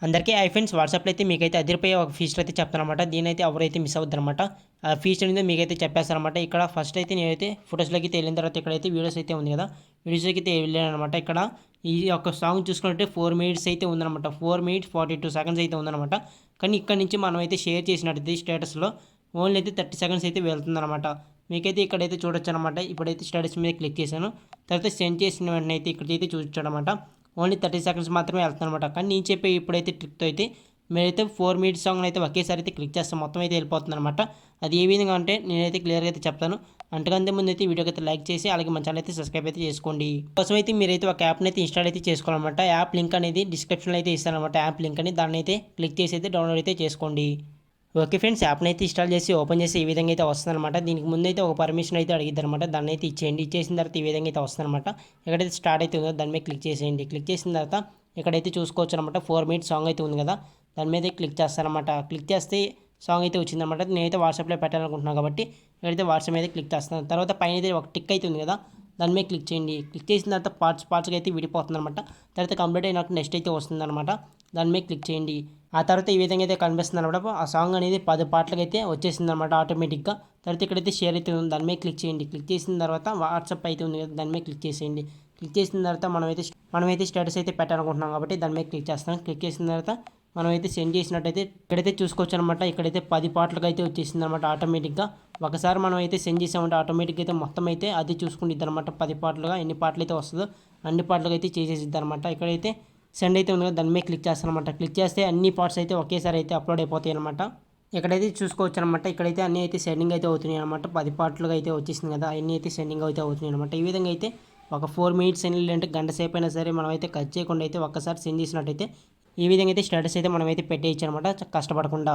అందరికీ ఫ్రెండ్స్ వాట్సాప్లో అయితే మీకైతే అదిరిపోయే ఒక ఫీచర్ అయితే చెప్తానమాట. దీనైతే ఎవరైతే మిస్ అవుద్దనమాట. ఆ ఫీచర్ అనేది మీకైతే చెప్పేస్తారనమాట. ఇక్కడ ఫస్ట్ అయితే నేనైతే ఫొటోస్లోకి అయితే వెళ్ళిన తర్వాత ఇక్కడైతే వీడియోస్ అయితే ఉంది కదా, వీడియోస్లోకి అయితే వెళ్ళానమాట. ఇక్కడ ఈ యొక్క సాంగ్ చూసుకుంటే 4 మినిట్స్ అయితే ఉందన్నమాట. 4 మినిట్స్ 42 సెకండ్స్ అయితే ఉందన్నమాట. కానీ ఇక్కడ నుంచి మనం అయితే షేర్ చేసినట్టయితే స్టేటస్లో ఓన్లీ అయితే 30 సెకండ్స్ అయితే వెళ్తుందన్నమాట. మీకైతే ఇక్కడైతే చూడొచ్చు అనమాట. ఇప్పుడైతే స్టేటస్ మీద క్లిక్ చేశాను. తర్వాత సెండ్ చేసిన వెంటనే అయితే ఇక్కడైతే చూపించాడనమాట. ఓన్లీ 30 సెకండ్స్ మాత్రమే వెళ్తుందన్నమాట. కానీ నేను చెప్పే ఇప్పుడైతే ట్రిక్తో అయితే మీరైతే 4 మినిట్స్ సాంగ్ అయితే ఒకేసారి అయితే క్లిక్ చేస్తాం, మొత్తం అయితే వెళ్ళిపోతుంది అనమాట. అది ఏ విధంగా అంటే నేనైతే క్లియర్గా అయితే చెప్తాను. అంతకంటే ముందు అయితే వీడియోకి అయితే లైక్ చేసి అలాగే మన ఛానల్ అయితే సబ్స్క్రైబ్ అయితే చేసుకోండి. కోసం అయితే మీరైతే ఒక యాప్ని అయితే ఇన్స్టాల్ అయితే చేసుకోవాలన్నమాట. యాప్ లింక్ అనేది డిస్క్రిప్షన్లో అయితే ఇస్తానమాట. యాప్ లింక్ అని దాన్ని అయితే క్లిక్ చేసి అయితే డౌన్లోడ్ అయితే చేసుకోండి. ఓకే ఫ్రెండ్స్, యాప్ని అయితే ఇన్స్టాల్ చేసి ఓపెన్ చేసి ఈ విధంగా అయితే వస్తుందన్నమాట. దీనికి ముందు అయితే ఒక పర్మిషన్ అయితే అడిగిద్ది అనమాట. దాన్ని అయితే ఇచ్చేయండి. ఇచ్చేసిన తర్వాత ఈ విధంగా అయితే వస్తుందన్నమాట. ఎక్కడైతే స్టార్ట్ అయితే ఉందో దాని మీద క్లిక్ చేసేయండి. క్లిక్ చేసిన తర్వాత ఇక్కడైతే చూసుకోవచ్చు అనమాట. 4 మినిట్స్ సాంగ్ అయితే ఉంది కదా, దాని మీద క్లిక్ చేస్తానమాట. క్లిక్ చేస్తే సాంగ్ అయితే వచ్చిందనమాట. నేనైతే వాట్సాప్లో పెట్టాలనుకుంటున్నాను కాబట్టి ఇక్కడైతే వాట్సాప్ మీద క్లిక్ చేస్తాను. తర్వాత పైన అయితే ఒక టిక్ అయితే ఉంది కదా, దాని మీద క్లిక్ చేయండి. క్లిక్ చేసిన తర్వాత పార్ట్స్గా అయితే విడిపోతుంది అనమాట. తర్వాత కంప్లీట్ అయినట్టు నెక్స్ట్ అయితే వస్తుందన్నమాట. దాని మీద క్లిక్ చేయండి. ఆ తర్వాత ఈ విధంగా అయితే కనిపిస్తుంది అనమాట. ఆ సాంగ్ అనేది 10 పాటలకు అయితే వచ్చేసింది అనమాట ఆటోమేటిక్గా. తర్వాత ఇక్కడైతే షేర్ అయితే ఉంది, దాని మీద క్లిక్ చేయండి. క్లిక్ చేసిన తర్వాత వాట్సాప్ అయితే ఉంది కదా, దాని మీద క్లిక్ చేసేయండి. క్లిక్ చేసిన తర్వాత మనమైతే స్టేటస్ అయితే పెట్టాలనుకుంటున్నాం కాబట్టి దాని మీద క్లిక్ చేస్తాం. క్లిక్ చేసిన తర్వాత మనమైతే సెండ్ చేసినట్టయితే ఇక్కడైతే చూసుకోవచ్చు అనమాట. ఇక్కడైతే 10 పాటలకు అయితే వచ్చేసింది అనమాట ఆటోమేటిక్గా. ఒకసారి మనం అయితే సెండ్ చేసామంటే ఆటోమేటిక్గా అయితే మొత్తం అయితే అది చూసుకుంటుంది అనమాట. 10 పాటలుగా ఎన్ని పాటలు అయితే వస్తుందో అన్ని పాటలకు అయితే చేసేసిద్ది అనమాట. ఇక్కడైతే సెండ్ అయితే ఉంది కదా, దాని మీద క్లిక్ చేస్తానమాట. క్లిక్ చేస్తే అన్ని పార్ట్స్ అయితే ఒకేసారి అయితే అప్లోడ్ అయిపోతాయి అనమాట. ఇక్కడైతే చూసుకోవచ్చు అనమాట. ఇక్కడైతే అన్నీ అయితే సెండింగ్ అయితే అవుతున్నాయి అనమాట. 10 పాటలుగా అయితే వచ్చేసింది కదా, అన్నీ అయితే సెండింగ్ అయితే అవుతున్నాయి అనమాట. ఈ విధంగా అయితే ఒక 4 మినిట్స్ అంటే గంట సేపు అయినా సరే మనం అయితే కట్ చేయకుండా అయితే ఒక్కసారి సెండ్ చేసినట్టయితే ఈ విధంగా అయితే స్టేటస్ అయితే మనం అయితే పెట్టేయచ్చు అనమాట, కష్టపడకుండా.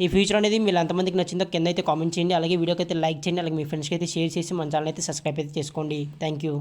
ఈ ఫీచర్ అనేది మీరు ఎంతమందికి నచ్చిందో కింద అయితే కామెంట్ చేయండి. అలాగే వీడియోకి అయితే లైక్ చేయండి. అలాగే మీ ఫ్రెండ్స్కి అయితే షేర్ చేసి మన ఛానల్ అయితే సబ్స్క్రైబ్ అయితే చేసుకోండి. Thank you.